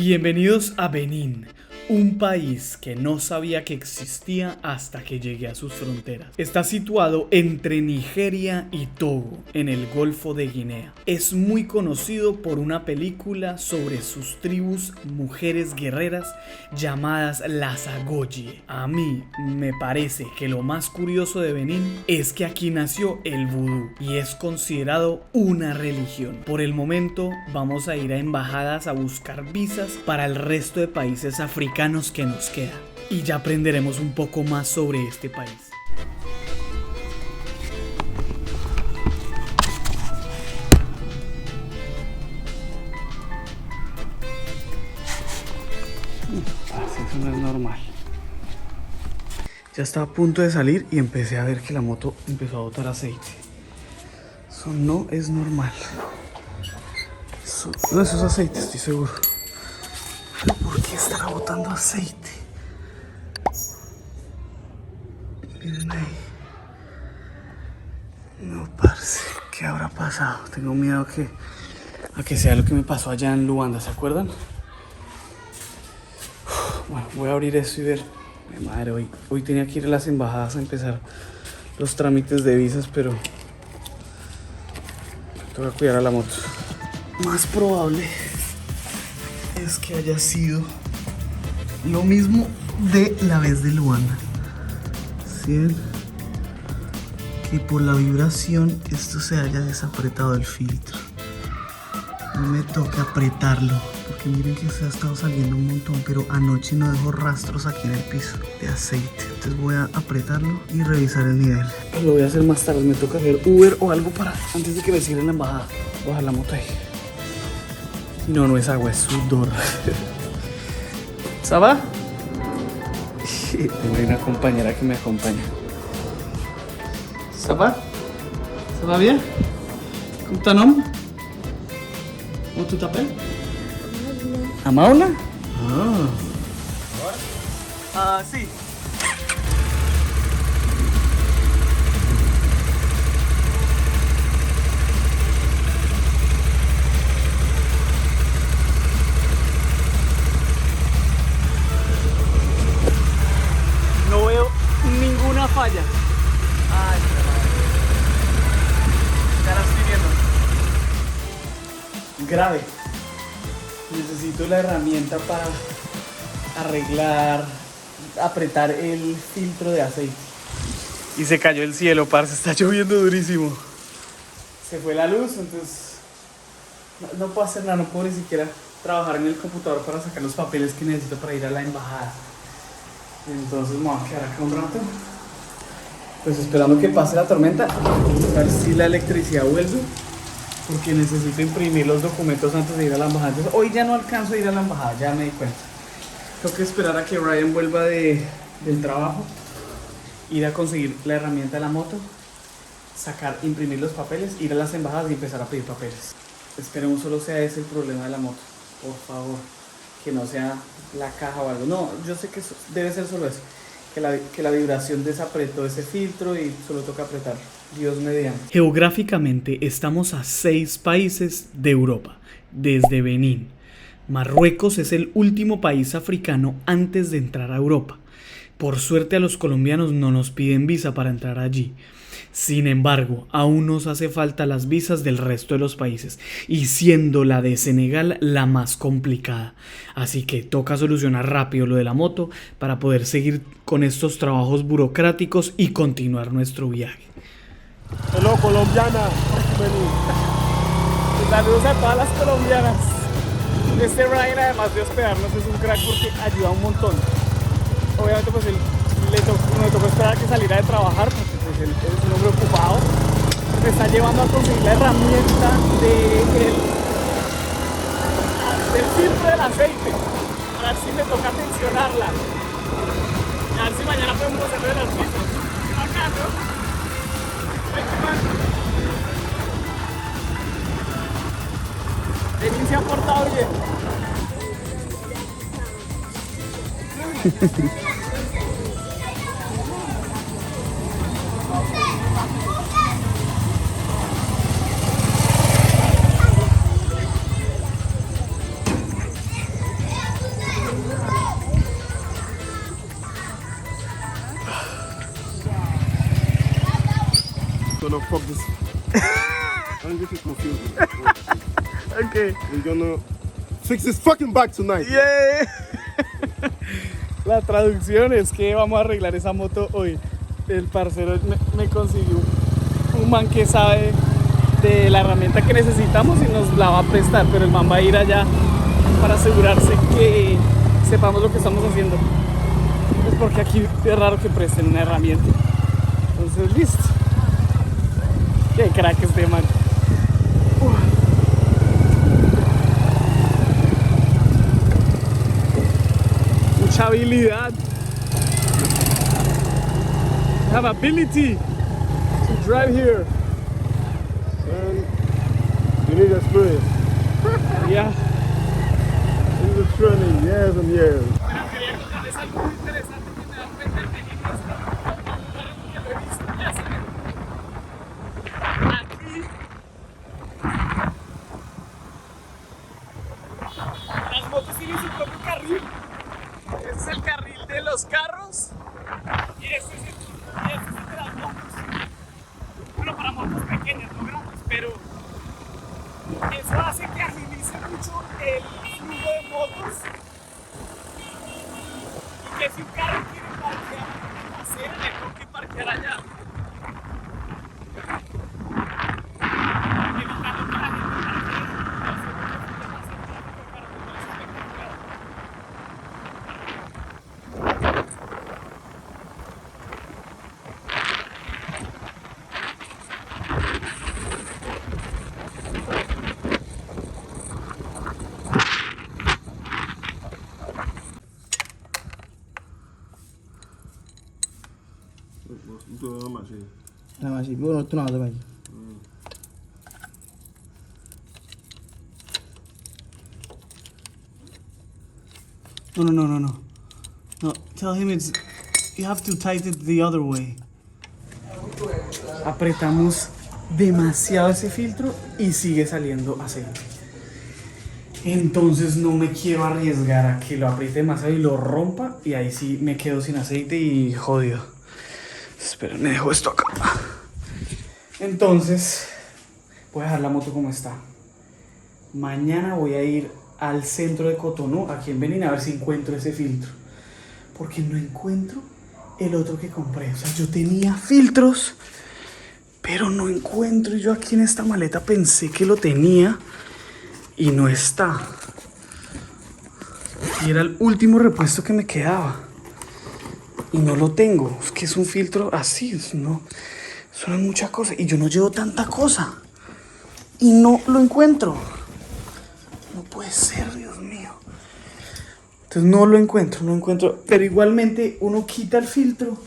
Bienvenidos a Benín, un país que no sabía que existía hasta que llegué a sus fronteras. Está situado entre Nigeria y Togo, en el Golfo de Guinea. Es muy conocido por una película sobre sus tribus mujeres guerreras llamadas las Agoye. A mí me parece que lo más curioso de Benín es que aquí nació el vudú y es considerado una religión. Por el momento vamos a ir a embajadas a buscar visas para el resto de países africanos que nos queda y ya aprenderemos un poco más sobre este país. Eso no es normal. Ya estaba a punto de salir y empecé a ver que la moto empezó a botar aceite. Eso no es normal. Eso es aceite, estoy seguro. ¿Pero por qué estará botando aceite? Miren ahí. No, parce, ¿qué habrá pasado? Tengo miedo a que sea lo que me pasó allá en Luanda, ¿se acuerdan? Bueno, voy a abrir esto y ver. Madre, hoy tenía que ir a las embajadas a empezar los trámites de visas, pero tengo que cuidar a la moto. Más probable es que haya sido lo mismo de la vez de Luanda. ¿Sí ven? Que por la vibración esto se haya desapretado el filtro. No me toca apretarlo, porque miren que se ha estado saliendo un montón, pero anoche no dejó rastros aquí en el piso de aceite. Entonces voy a apretarlo y revisar el nivel. Lo voy a hacer más tarde, me toca hacer Uber o algo para antes de que me cierren la embajada. Voy a bajar la moto ahí. No es agua, es sudor. ¿Saba? Tengo una compañera que me acompaña. ¿Saba? ¿Saba bien? ¿Cómo está nom? ¿Cómo tú t'appelles? Amaula. Sí. No veo ninguna falla. Ay, ya la estoy viendo. Grave. Necesito la herramienta para arreglar, apretar el filtro de aceite. Y se cayó el cielo, parce, está lloviendo durísimo. Se fue la luz, entonces no puedo hacer nada, no puedo ni siquiera trabajar en el computador para sacar los papeles que necesito para ir a la embajada. Entonces me voy a quedar acá un rato, pues esperando que pase la tormenta, a ver si la electricidad vuelve, porque necesito imprimir los documentos antes de ir a la embajada. Entonces, hoy ya no alcanzo a ir a la embajada, ya me di cuenta. Tengo que esperar a que Ryan vuelva del trabajo, ir a conseguir la herramienta de la moto, imprimir los papeles, ir a las embajadas y empezar a pedir papeles. Esperemos solo sea ese el problema de la moto, por favor, que no sea la caja o algo. No, yo sé que debe ser solo eso, que la vibración desapretó ese filtro y solo toca apretar. Dios mediante. Geográficamente estamos a 6 países de Europa, desde Benín. Marruecos es el último país africano antes de entrar a Europa. Por suerte a los colombianos no nos piden visa para entrar allí. Sin embargo, aún nos hace falta las visas del resto de los países, y siendo la de Senegal la más complicada. Así que toca solucionar rápido lo de la moto para poder seguir con estos trabajos burocráticos y continuar nuestro viaje. Hello, colombiana. Saludos a todas las colombianas. Este Ryan, además de hospedarnos, es un crack porque ayuda un montón. Obviamente pues me tocó esperar a que saliera de trabajar porque pues él es un hombre ocupado. Me está llevando a conseguir la herramienta del filtro del aceite. A ver si me toca tensionarla. A ver si mañana podemos hacerlo de las pistas. Acá, ¿no? Benín se ha portado bien. gonna fuck this. I'm getting confused. Ok. We're gonna fix this fucking bike tonight. Yeah. La traducción es que vamos a arreglar esa moto hoy. El parcero me consiguió un man que sabe de la herramienta que necesitamos y nos la va a prestar, pero el man va a ir allá para asegurarse que sepamos lo que estamos haciendo. Es porque aquí es raro que presten una herramienta. Entonces, listo. Qué crack este man. Mucha habilidad. Have ability to drive here. And you need experience. Yeah. You need training years and years. Pero quería contarles algo muy interesante que me da cuenta en México. Que lo he visto ya saben. Aquí las motos tienen su propio carril. Este es el carril de los carros y este es el de las motos. Bueno, para motos pequeñas, no grandes, pero eso hace que agilice mucho el flujo de motos. Que si un carro quiere parquear en la acera, le tengo que parquear allá. Evitando que la gente parquee. La machine. Bueno, tú no vas a ver. No. No, tell him it's. You have to tighten it the other way. Apretamos demasiado ese filtro y sigue saliendo aceite. Entonces no me quiero arriesgar a que lo apriete demasiado y lo rompa y ahí sí me quedo sin aceite y jodido. Espera, me dejo esto acá. Entonces voy a dejar la moto como está. Mañana voy a ir al centro de Cotonú, aquí en Benín, a ver si encuentro ese filtro. Porque no encuentro el otro que compré. O sea, yo tenía filtros, pero no encuentro. Y yo aquí en esta maleta pensé que lo tenía y no está. Y era el último repuesto que me quedaba. Y no lo tengo. Es que es un filtro así. No, son muchas cosas. Y yo no llevo tanta cosa. Y no lo encuentro. No puede ser, Dios mío. Entonces no lo encuentro. Pero igualmente uno quita el filtro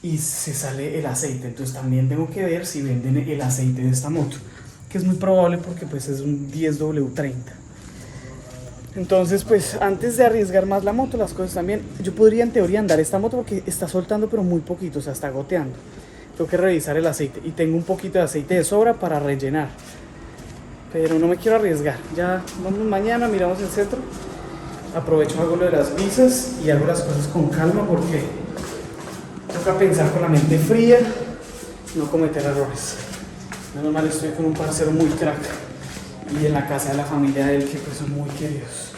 y se sale el aceite. Entonces también tengo que ver si venden el aceite de esta moto. Que es muy probable porque pues es un 10W30. Entonces pues antes de arriesgar más la moto, las cosas también, yo podría en teoría andar esta moto porque está soltando pero muy poquito, o sea, está goteando. Tengo que revisar el aceite y tengo un poquito de aceite de sobra para rellenar. Pero no me quiero arriesgar. Ya vamos mañana, miramos el centro. Aprovecho, hago lo de las visas y hago las cosas con calma porque toca pensar con la mente fría, no cometer errores. Menos mal estoy con un parcero muy crack y en la casa de la familia de él que pues son muy queridos.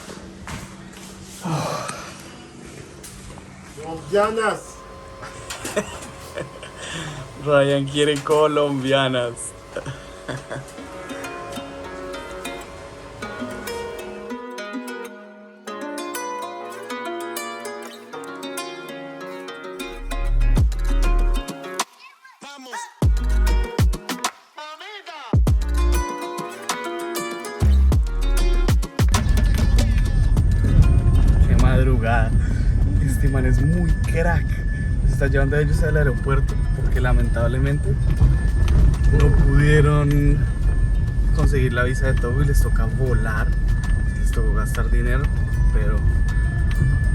Colombianas. Ryan quiere colombianas. Qué madrugada. Este man es muy crack. Se está llevando a ellos al aeropuerto porque lamentablemente no pudieron conseguir la visa de Togo y les toca volar. Les tocó gastar dinero, pero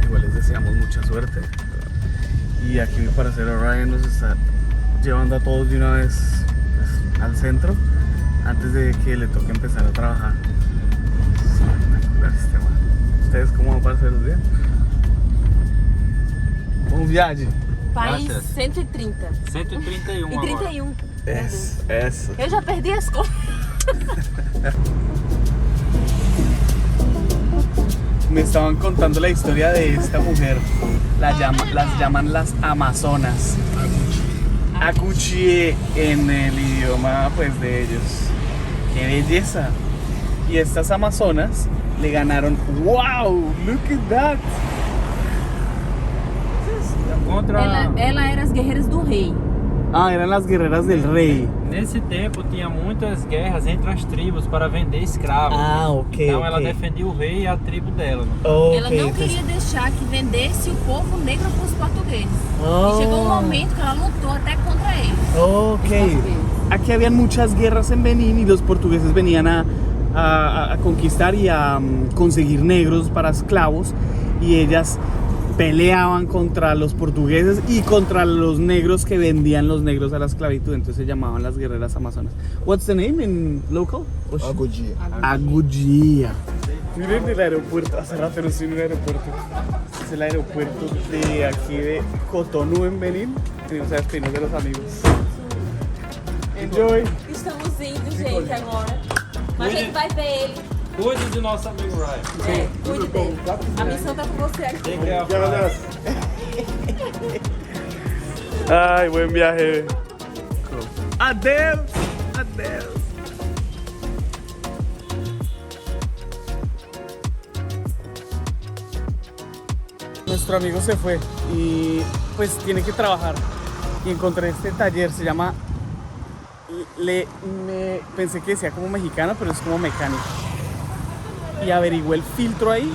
igual les deseamos mucha suerte. Y aquí mi parcero Ryan nos está llevando a todos de una vez pues, al centro antes de que le toque empezar a trabajar. Este man. ¿Ustedes cómo van, parceros? ¿Bien? Bom viagem. País Graças. 130. 131 E agora. 31. Eso. Eu já perdi as contas. Me estaban contando la historia de esta mujer. Las llaman las Amazonas. Aguchi en el idioma pues de ellos. ¡Qué belleza! Y estas Amazonas le ganaron. ¡Wow! Look at that. Ela era as guerreiras do rei. Ah, eran las guerreras del rey. Nesse tempo tinha muitas guerras entre as tribos para vender escravos. Ah, ok. Então ela defendia o rei e a tribo dela. Ela não queria deixar que vendesse o povo negro para os portugueses. E chegou um momento que ela lutou até contra eles. Ok. Aquí habían muchas guerras en Benín y los portugueses venían a conquistar y a conseguir negros para esclavos y ellas peleaban contra los portugueses y contra los negros que vendían los negros a la esclavitud, entonces se llamaban las guerreras amazonas. What's the name in local? Agogia. Agugia. Miren el aeropuerto, hace rato no estoy en un aeropuerto. Este es el aeropuerto de aquí de Cotonú en Benín. Venimos a despedirnos de los amigos. Enjoy. Estamos indo, gente, agora. Mas a gente vai ver ele. Cuide de nosso amigo Ryan. Cuide dele. A missão tá com você aqui. Take care of Ryan. Ay, buen viaje. Adeus. Adeus. Nuestro amigo se fue y pues tiene que trabajar. Y encontré este taller, se llama... pensé que decía como mexicano, pero es como mecánico. Y averigué el filtro ahí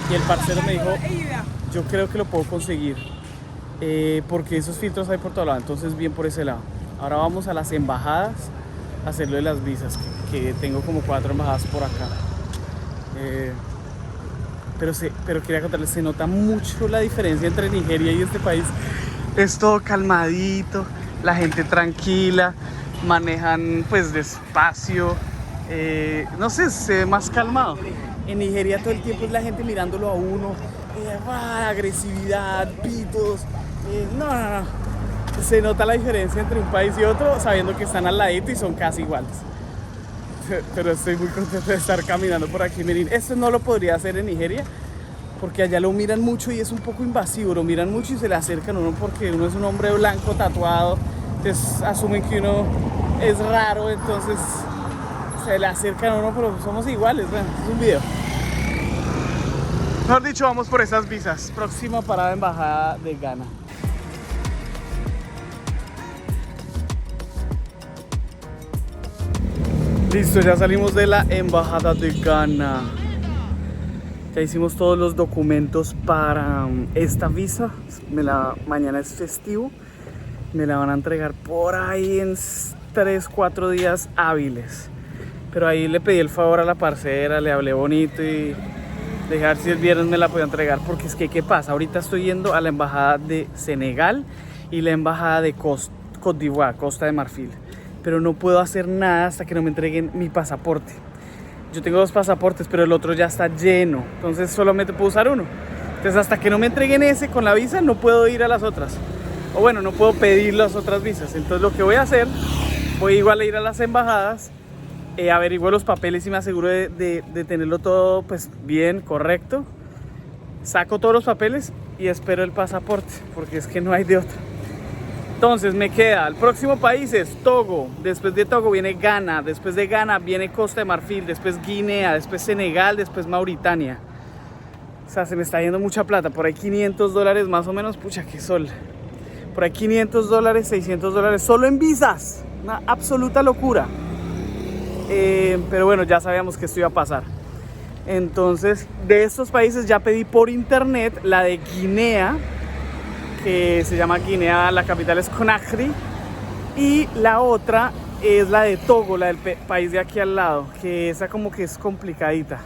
y el parcero me dijo, yo creo que lo puedo conseguir porque esos filtros hay por todo lado, entonces bien por ese lado. Ahora vamos a las embajadas a hacerlo de las visas, que tengo como 4 embajadas por acá. Pero quería contarles, se nota mucho la diferencia entre Nigeria y este país. Es todo calmadito, la gente tranquila, manejan pues despacio, no sé, se ve más calmado. En Nigeria todo el tiempo es la gente mirándolo a uno, agresividad, pitos, no. Se nota la diferencia entre un país y otro sabiendo que están al ladito y son casi iguales. Pero estoy muy contento de estar caminando por aquí. Miren, esto no lo podría hacer en Nigeria porque allá lo miran mucho y es un poco invasivo, lo miran mucho y se le acercan a uno porque uno es un hombre blanco tatuado, entonces asumen que uno es raro, entonces se le acercan a uno, pero somos iguales. Bueno, es un video. Mejor dicho, vamos por esas visas. Próxima parada, embajada de Ghana. Listo, ya salimos de la embajada de Ghana. Ya hicimos todos los documentos para esta visa. Mañana es festivo. Me la van a entregar por ahí en 3-4 días hábiles. Pero ahí le pedí el favor a la parcera, le hablé bonito y dejar si el viernes me la podía entregar. Porque es que, ¿qué pasa? Ahorita estoy yendo a la embajada de Senegal y la embajada de Côte d'Ivoire, Costa de Marfil. Pero no puedo hacer nada hasta que no me entreguen mi pasaporte. Yo tengo 2 pasaportes, pero el otro ya está lleno. Entonces solamente puedo usar uno. Entonces hasta que no me entreguen ese con la visa, no puedo ir a las otras. O bueno, no puedo pedir las otras visas. Entonces lo que voy a hacer, voy igual a ir a las embajadas, averiguo los papeles y me aseguro de tenerlo todo pues bien, correcto. Saco todos los papeles y espero el pasaporte, porque es que no hay de otro. Entonces me queda, el próximo país es Togo, después de Togo viene Ghana, después de Ghana viene Costa de Marfil, después Guinea, después Senegal, después Mauritania. O sea, se me está yendo mucha plata, por ahí $500 más o menos, pucha, qué sol. Por ahí $500, $600 solo en visas, una absoluta locura. Pero bueno, ya sabíamos que esto iba a pasar. Entonces, de estos países ya pedí por internet la de Guinea, que se llama Guinea, la capital es Conakry, y la otra es la de Togo, la del país de aquí al lado, que esa como que es complicadita.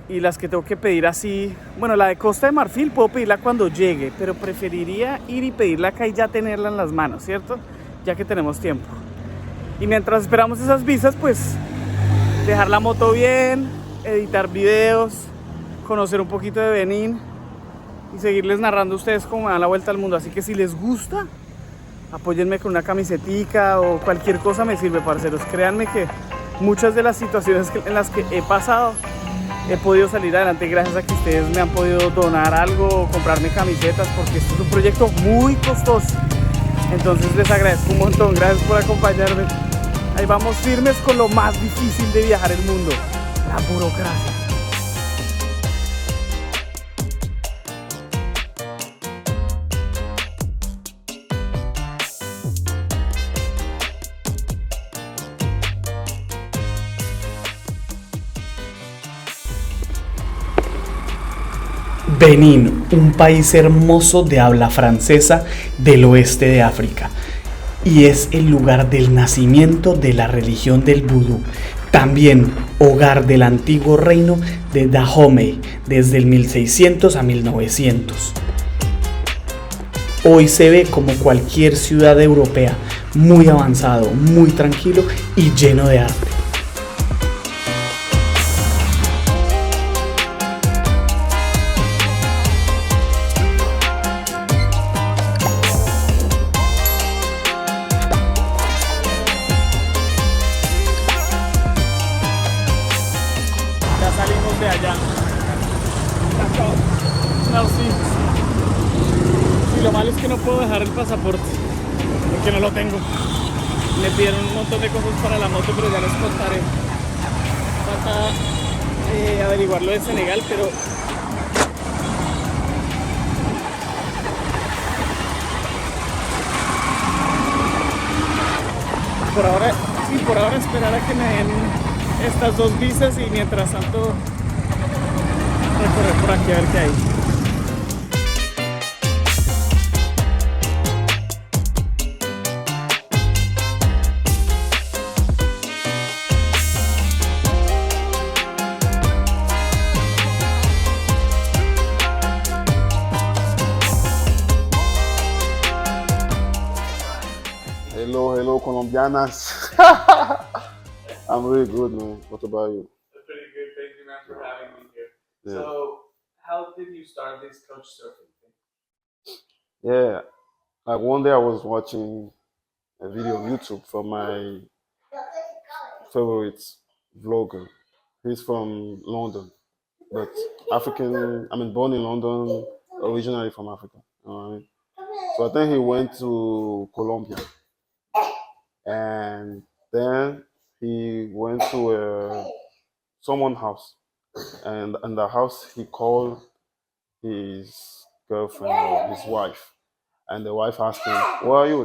Y las que tengo que pedir así, bueno, la de Costa de Marfil puedo pedirla cuando llegue, pero preferiría ir y pedirla acá y ya tenerla en las manos, ¿cierto? Ya que tenemos tiempo. Y mientras esperamos esas visas, pues dejar la moto bien, editar videos, conocer un poquito de Benín y seguirles narrando a ustedes cómo me dan la vuelta al mundo. Así que si les gusta, apóyenme con una camisetica o cualquier cosa me sirve, parceros. Créanme que muchas de las situaciones en las que he pasado he podido salir adelante gracias a que ustedes me han podido donar algo o comprarme camisetas, porque esto es un proyecto muy costoso. Entonces les agradezco un montón, gracias por acompañarme. Ahí vamos firmes con lo más difícil de viajar el mundo, la burocracia. Benín, un país hermoso de habla francesa del oeste de África, y es el lugar del nacimiento de la religión del vudú, también hogar del antiguo reino de Dahomey desde el 1600 a 1900. Hoy se ve como cualquier ciudad europea, muy avanzado, muy tranquilo y lleno de arte. De allá. No, sí. Y lo malo es que no puedo dejar el pasaporte, porque no lo tengo. Me pidieron un montón de cosas para la moto, pero ya les contaré. Falta averiguar lo de Senegal, pero por ahora esperar a que me den estas dos visas y mientras tanto recorrer por aquí a ver qué hay. Hello, Colombianas. I'm really good, man. What about you? Pretty good, thank you, man, for having me here. Yeah. So, how did you start this couch surfing thing? Yeah, like one day I was watching a video on YouTube from my favorite vlogger. He's from London, but African. I mean, born in London, originally from Africa. You know what I mean? So I think he went to Colombia, and then he went to someone's house, and in the house he called his girlfriend or his wife, and the wife asked him, "Where are you?"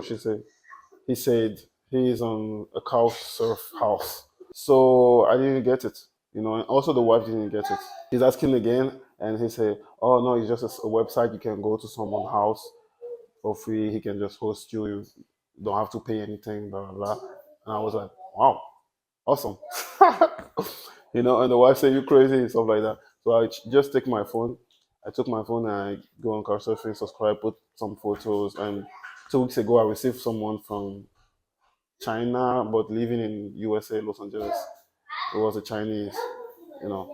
He said he is on a couch surf house. So I didn't get it, you know. And also the wife didn't get it. He's asking again, and he said, "Oh no, it's just a website. You can go to someone's house for free. He can just host you. You don't have to pay anything." Blah blah blah. And I was like, "Wow, awesome." You know. And the wife said, "You crazy," and stuff like that. So I just take my phone. I took my phone and I go on Couchsurfing, subscribe, put some photos. And 2 weeks ago, I received someone from China, but living in USA, Los Angeles. It was a Chinese, you know.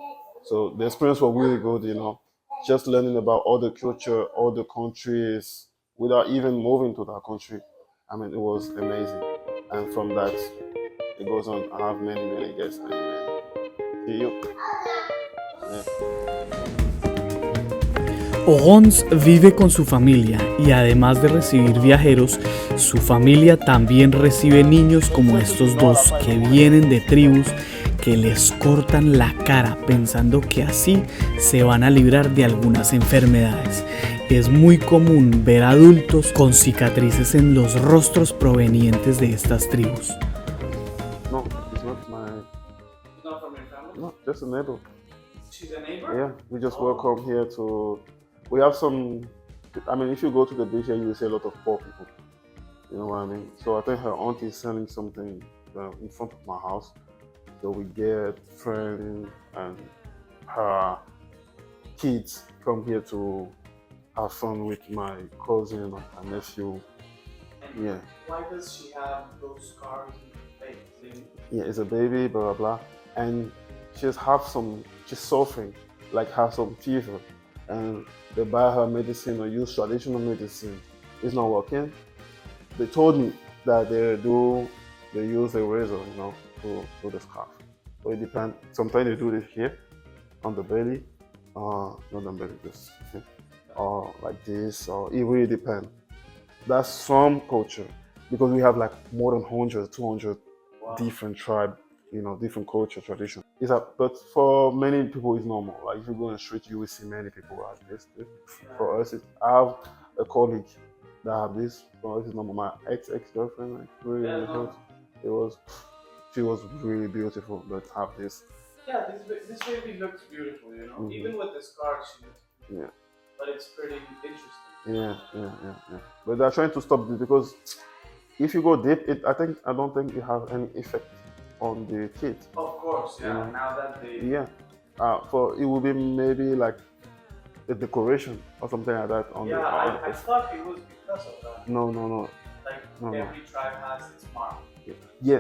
So the experience was really good, you know. Just learning about all the culture, all the countries, without even moving to that country. I mean, it was amazing. And from that, it goes on. I have many guests. See you. Yeah. Orons vive con su familia y además de recibir viajeros, su familia también recibe niños como estos dos que vienen de tribus que les cortan la cara pensando que así se van a librar de algunas enfermedades. Es muy común ver adultos con cicatrices en los rostros provenientes de estas tribus. No, it's not my. Not from your family? No, just a neighbor. She's a neighbor? Yeah, we just welcome here to. We have some. I mean, if you go to the beach here, you will see a lot of poor people. You know what I mean? So I think her aunt is selling something in front of my house. So we get friends and her kids come here to have fun with my cousin and my nephew. Yeah. Why does she have those scars in her face? Yeah, it's a baby, blah blah blah, and she's suffering, like has some fever, and they buy her medicine or use traditional medicine. It's not working, they told me that they use a razor, you know, to do the scarf. So it depends. Sometimes they do it here on the belly, not the belly, just or like this, or it really depends. That's some culture because we have like more than 100, 200 different tribe, you know, different culture, tradition. But for many people, it's normal. Like if you go on the street, you will see many people who have this. For us, I have a colleague that have this. For us, it's normal. My ex-girlfriend, like really, she was really beautiful, but have this. Yeah, this baby looks beautiful, you know. Even with the scars, she looks beautiful. Yeah. But it's pretty interesting. Yeah. But they're trying to stop this because if you go deep, I don't think it has any effect on the kid. Of course, yeah. You know? Now that they Yeah. For it will be maybe like a decoration or something like that on I thought it was because of that. No. Like No. every tribe has its mark. Yeah,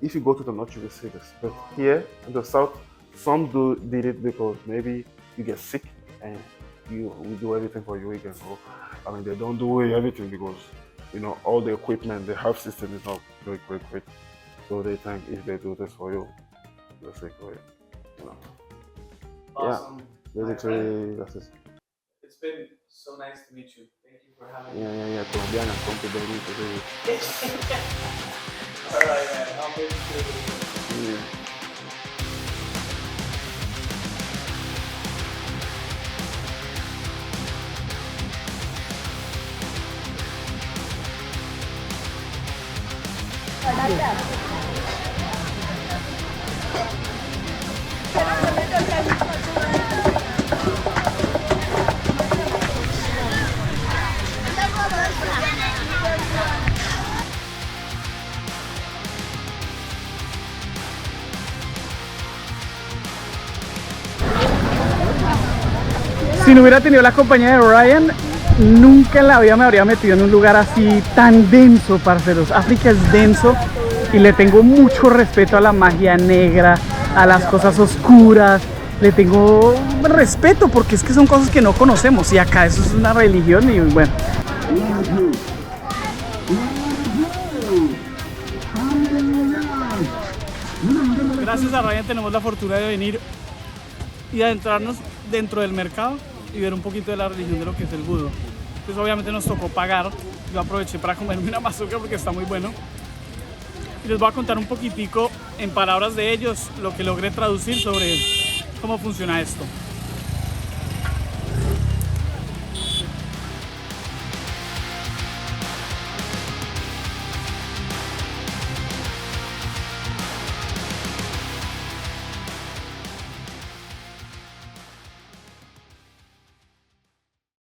if you go to the north, you will see this. But here in the south, some did it because maybe you get sick and we do everything for you. We can go. I mean, they don't do everything because you know all the equipment, the health system is not very great. So they think if they do this for you, they'll say great. You know. Awesome. Yeah, basically that's it. It's been so nice to meet you. Thank you for having me. Yeah. Colombiana, come to Berlin today. Alright, man. I'll make sure. Yeah. Si no hubiera tenido la compañía de Ryan, nunca en la vida me habría metido en un lugar así tan denso, parceros. África es denso y le tengo mucho respeto a la magia negra, a las cosas oscuras. Le tengo respeto porque es que son cosas que no conocemos y acá eso es una religión y bueno. Gracias a Ryan tenemos la fortuna de venir y adentrarnos dentro del mercado y ver un poquito de la religión de lo que es el vudú. Pues obviamente nos tocó pagar. Yo aproveché para comerme una mazorca porque está muy bueno. Y les voy a contar un poquitico en palabras de ellos lo que logré traducir sobre cómo funciona esto.